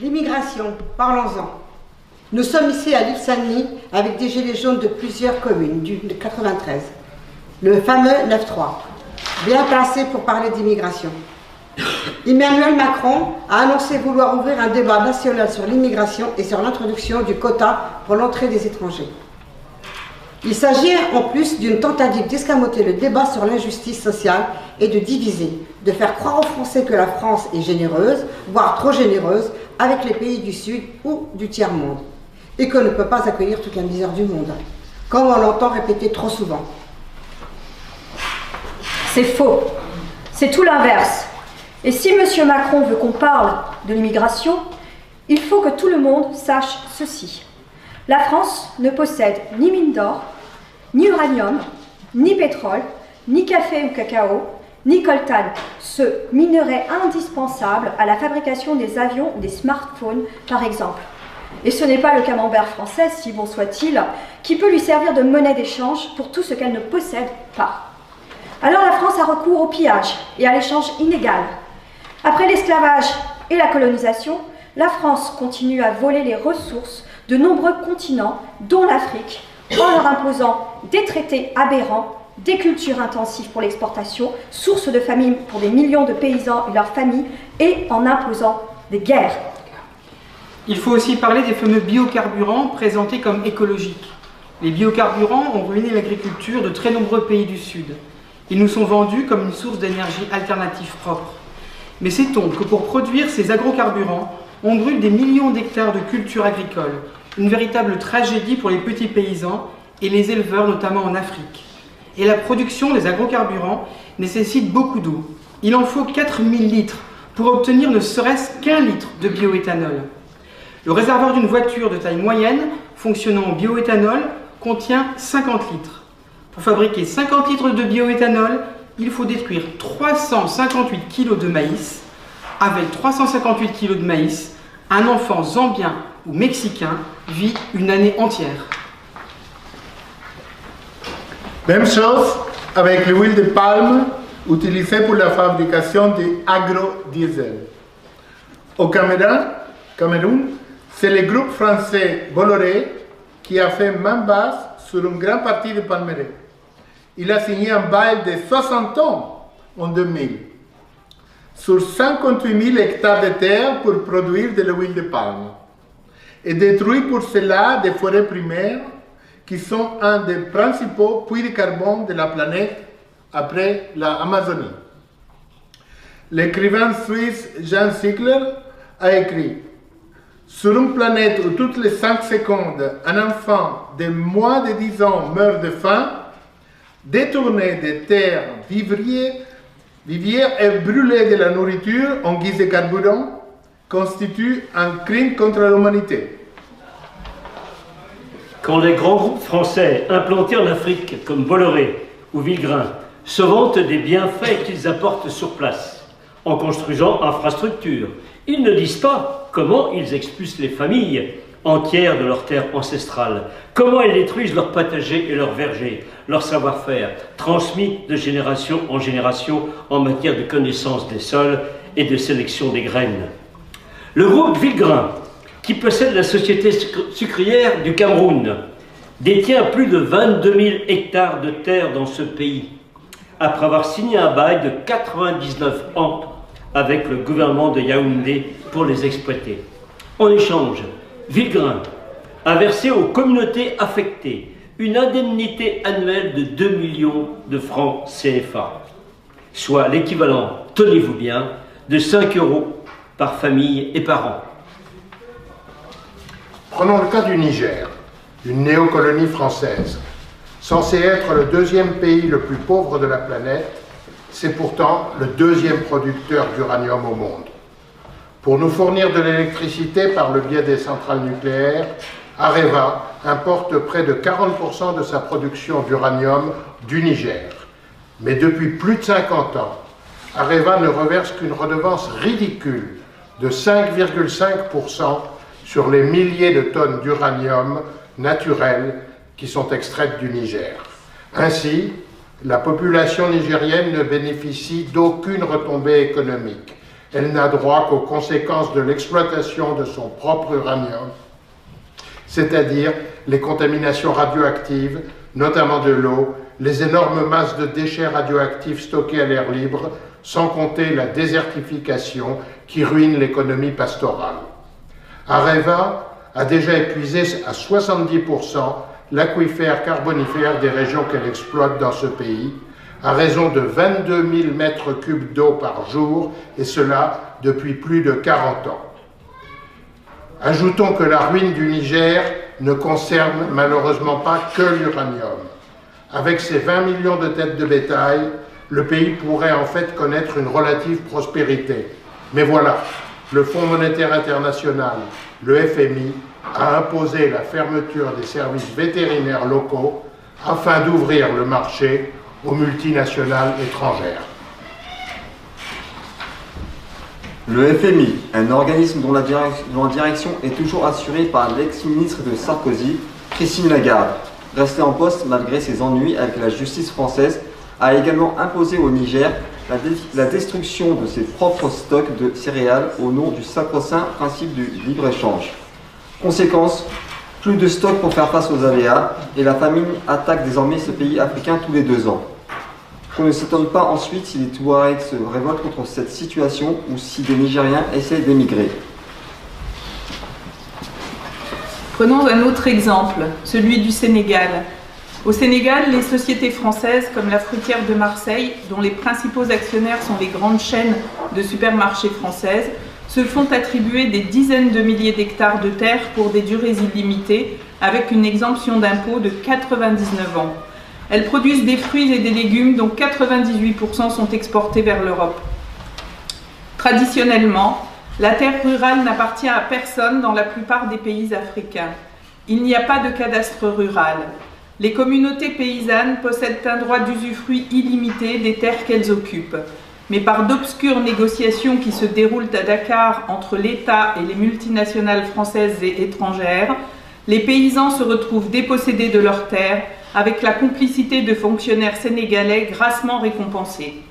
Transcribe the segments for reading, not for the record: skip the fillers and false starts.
L'immigration, parlons-en. Nous sommes ici à l'île Saint-Denis avec des gilets jaunes de plusieurs communes du 93. Le fameux 9-3, bien placé pour parler d'immigration. Emmanuel Macron a annoncé vouloir ouvrir un débat national sur l'immigration et sur l'introduction du quota pour l'entrée des étrangers. Il s'agit en plus d'une tentative d'escamoter le débat sur l'injustice sociale et de diviser, de faire croire aux Français que la France est généreuse, voire trop généreuse, avec les pays du Sud ou du tiers-monde, et qu'on ne peut pas accueillir toute la misère du monde, comme on l'entend répéter trop souvent. C'est faux. C'est tout l'inverse. Et si M. Macron veut qu'on parle de l'immigration, il faut que tout le monde sache ceci. La France ne possède ni mine d'or, ni uranium, ni pétrole, ni café ou cacao, ni coltan, ce minerai indispensable à la fabrication des avions ou des smartphones, par exemple. Et ce n'est pas le camembert français, si bon soit-il, qui peut lui servir de monnaie d'échange pour tout ce qu'elle ne possède pas. Alors la France a recours au pillage et à l'échange inégal. Après l'esclavage et la colonisation, la France continue à voler les ressources de nombreux continents, dont l'Afrique, en leur imposant des traités aberrants, des cultures intensives pour l'exportation, source de famine pour des millions de paysans et leurs familles, et en imposant des guerres. Il faut aussi parler des fameux biocarburants présentés comme écologiques. Les biocarburants ont ruiné l'agriculture de très nombreux pays du Sud. Ils nous sont vendus comme une source d'énergie alternative propre. Mais sait-on que pour produire ces agrocarburants, on brûle des millions d'hectares de cultures agricoles, une véritable tragédie pour les petits paysans et les éleveurs, notamment en Afrique. Et la production des agrocarburants nécessite beaucoup d'eau. Il en faut 4000 litres pour obtenir ne serait-ce qu'1 litre de bioéthanol. Le réservoir d'une voiture de taille moyenne fonctionnant au bioéthanol contient 50 litres. Pour fabriquer 50 litres de bioéthanol, il faut détruire 358 kg de maïs. Avec 358 kg de maïs, un enfant zambien ou mexicain vit une année entière. Même chose avec l'huile de palme utilisée pour la fabrication de agrodiesel. Au Cameroun, c'est le groupe français Bolloré qui a fait main basse sur une grande partie du palmeraie. Il a signé un bail de 60 ans en 2000 sur 58 000 hectares de terre pour produire de l'huile de palme et détruit pour cela des forêts primaires qui sont un des principaux puits de carbone de la planète après l'Amazonie. L'écrivain suisse Jean Ziegler a écrit « Sur une planète où toutes les 5 secondes, un enfant de moins de 10 ans meurt de faim, détourner des terres vivrières et brûler de la nourriture en guise de carburant constitue un crime contre l'humanité. » Quand les grands groupes français implantés en Afrique comme Bolloré ou Villegrain se vantent des bienfaits qu'ils apportent sur place en construisant infrastructures, ils ne disent pas comment ils expulsent les familles entières de leurs terres ancestrales, comment ils détruisent leurs potagers et leurs vergers, leur savoir-faire, transmis de génération en génération en matière de connaissance des sols et de sélection des graines. Le groupe Villegrain, qui possède la société sucrière du Cameroun, détient plus de 22 000 hectares de terre dans ce pays, après avoir signé un bail de 99 ans avec le gouvernement de Yaoundé pour les exploiter. En échange, Villegrain a versé aux communautés affectées une indemnité annuelle de 2 millions de francs CFA, soit l'équivalent, tenez-vous bien, de 5 € par famille et par an. Prenons le cas du Niger, une néocolonie française. Censé être le deuxième pays le plus pauvre de la planète, c'est pourtant le deuxième producteur d'uranium au monde. Pour nous fournir de l'électricité par le biais des centrales nucléaires, Areva importe près de 40% de sa production d'uranium du Niger. Mais depuis plus de 50 ans, Areva ne reverse qu'une redevance ridicule de 5,5% sur les milliers de tonnes d'uranium naturel qui sont extraites du Niger. Ainsi, la population nigérienne ne bénéficie d'aucune retombée économique, elle n'a droit qu'aux conséquences de l'exploitation de son propre uranium, c'est-à-dire les contaminations radioactives, notamment de l'eau, les énormes masses de déchets radioactifs stockés à l'air libre, sans compter la désertification qui ruine l'économie pastorale. Areva a déjà épuisé à 70% l'aquifère carbonifère des régions qu'elle exploite dans ce pays, à raison de 22 000 mètres cubes d'eau par jour, et cela depuis plus de 40 ans. Ajoutons que la ruine du Niger ne concerne malheureusement pas que l'uranium. Avec ses 20 millions de têtes de bétail, le pays pourrait en fait connaître une relative prospérité. Mais voilà, le Fonds monétaire international, le FMI, a imposé la fermeture des services vétérinaires locaux afin d'ouvrir le marché aux multinationales étrangères. Le FMI, un organisme dont la direction est toujours assurée par l'ex-ministre de Sarkozy, Christine Lagarde, restée en poste malgré ses ennuis avec la justice française, a également imposé au Niger la destruction de ses propres stocks de céréales au nom du sacro-saint principe du libre-échange. Conséquence, plus de stocks pour faire face aux aléas, et la famine attaque désormais ce pays africain tous les 2 ans. Qu'on ne s'étonne pas ensuite si les Touaregs se révoltent contre cette situation ou si des Nigériens essaient d'émigrer. Prenons un autre exemple, celui du Sénégal. Au Sénégal, les sociétés françaises comme la Fruitière de Marseille, dont les principaux actionnaires sont les grandes chaînes de supermarchés françaises, se font attribuer des dizaines de milliers d'hectares de terre pour des durées illimitées, avec une exemption d'impôt de 99 ans. Elles produisent des fruits et des légumes dont 98% sont exportés vers l'Europe. Traditionnellement, la terre rurale n'appartient à personne dans la plupart des pays africains. Il n'y a pas de cadastre rural. Les communautés paysannes possèdent un droit d'usufruit illimité des terres qu'elles occupent. Mais par d'obscures négociations qui se déroulent à Dakar entre l'État et les multinationales françaises et étrangères, les paysans se retrouvent dépossédés de leurs terres avec la complicité de fonctionnaires sénégalais grassement récompensés.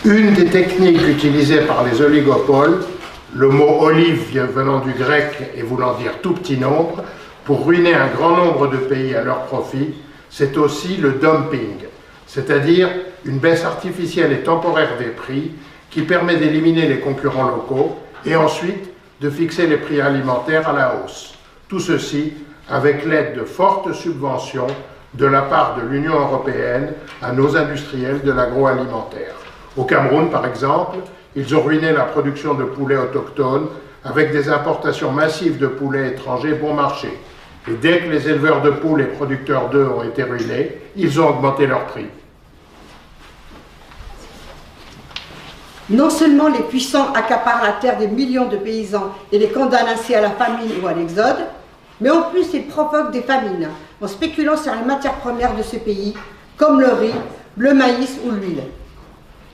Une des techniques utilisées par les oligopoles, le mot olive venant du grec et voulant dire tout petit nombre, pour ruiner un grand nombre de pays à leur profit, c'est aussi le dumping, c'est-à-dire une baisse artificielle et temporaire des prix qui permet d'éliminer les concurrents locaux et ensuite de fixer les prix alimentaires à la hausse. Tout ceci avec l'aide de fortes subventions de la part de l'Union européenne à nos industriels de l'agroalimentaire. Au Cameroun, par exemple, ils ont ruiné la production de poulets autochtones avec des importations massives de poulets étrangers bon marché. Et dès que les éleveurs de poules et producteurs d'œufs ont été ruinés, ils ont augmenté leurs prix. Non seulement les puissants accaparent la terre des millions de paysans et les condamnent ainsi à la famine ou à l'exode, mais en plus ils provoquent des famines en spéculant sur les matières premières de ce pays, comme le riz, le maïs ou l'huile.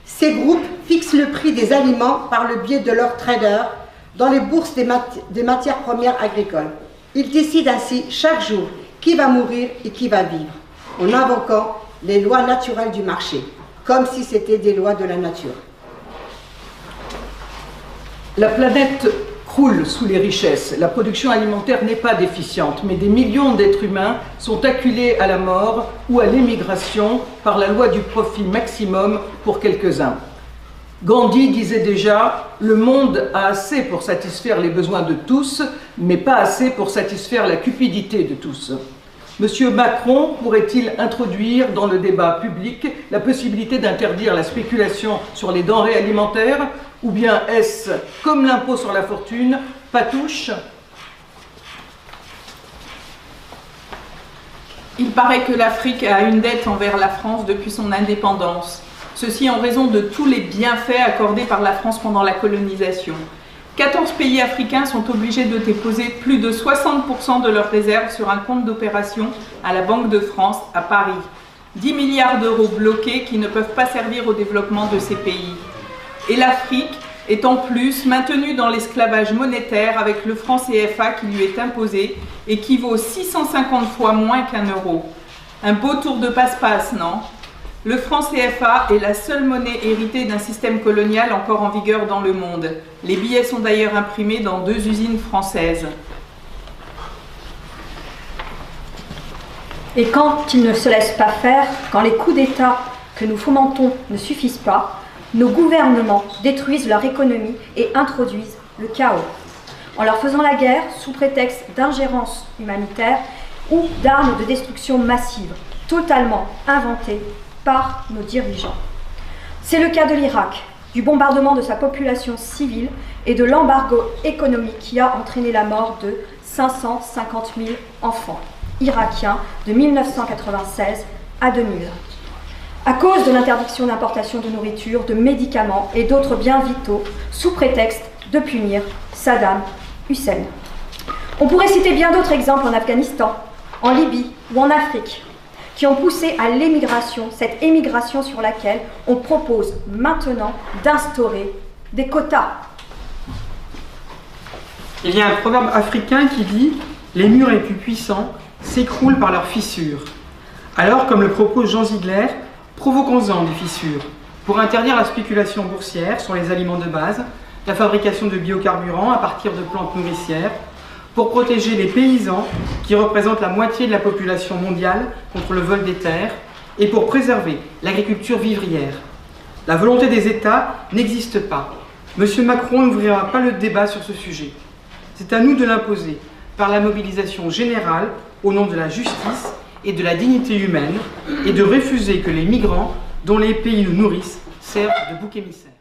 Ces groupes fixent le prix des aliments par le biais de leurs traders dans les bourses des matières premières agricoles. Ils décident ainsi chaque jour qui va mourir et qui va vivre, en invoquant les lois naturelles du marché, comme si c'était des lois de la nature. La planète croule sous les richesses. La production alimentaire n'est pas déficiente, mais des millions d'êtres humains sont acculés à la mort ou à l'émigration par la loi du profit maximum pour quelques-uns. Gandhi disait déjà « Le monde a assez pour satisfaire les besoins de tous, mais pas assez pour satisfaire la cupidité de tous ». Monsieur Macron pourrait-il introduire dans le débat public la possibilité d'interdire la spéculation sur les denrées alimentaires, ou bien est-ce, comme l'impôt sur la fortune, patouche? Il paraît que l'Afrique a une dette envers la France depuis son indépendance. Ceci en raison de tous les bienfaits accordés par la France pendant la colonisation. 14 pays africains sont obligés de déposer plus de 60% de leurs réserves sur un compte d'opération à la Banque de France à Paris. 10 milliards d'euros bloqués qui ne peuvent pas servir au développement de ces pays. Et l'Afrique est en plus maintenue dans l'esclavage monétaire avec le franc CFA qui lui est imposé et qui vaut 650 fois moins qu'un euro. Un beau tour de passe-passe, non ? Le franc CFA est la seule monnaie héritée d'un système colonial encore en vigueur dans le monde. Les billets sont d'ailleurs imprimés dans 2 usines françaises. Et quand ils ne se laissent pas faire, quand les coups d'État que nous fomentons ne suffisent pas, nos gouvernements détruisent leur économie et introduisent le chaos, en leur faisant la guerre sous prétexte d'ingérence humanitaire ou d'armes de destruction massive, totalement inventées par nos dirigeants. C'est le cas de l'Irak, du bombardement de sa population civile et de l'embargo économique qui a entraîné la mort de 550 000 enfants irakiens de 1996 à 2000. À cause de l'interdiction d'importation de nourriture, de médicaments et d'autres biens vitaux, sous prétexte de punir Saddam Hussein. On pourrait citer bien d'autres exemples en Afghanistan, en Libye ou en Afrique, qui ont poussé à l'émigration, cette émigration sur laquelle on propose maintenant d'instaurer des quotas. Il y a un proverbe africain qui dit « Les murs les plus puissants s'écroulent par leurs fissures ». Alors, comme le propose Jean Ziegler, provoquons-en des fissures pour interdire la spéculation boursière sur les aliments de base, la fabrication de biocarburants à partir de plantes nourricières, pour protéger les paysans qui représentent la moitié de la population mondiale contre le vol des terres et pour préserver l'agriculture vivrière. La volonté des États n'existe pas. M. Macron n'ouvrira pas le débat sur ce sujet. C'est à nous de l'imposer par la mobilisation générale au nom de la justice et de la dignité humaine et de refuser que les migrants dont les pays nous nourrissent servent de bouc émissaire.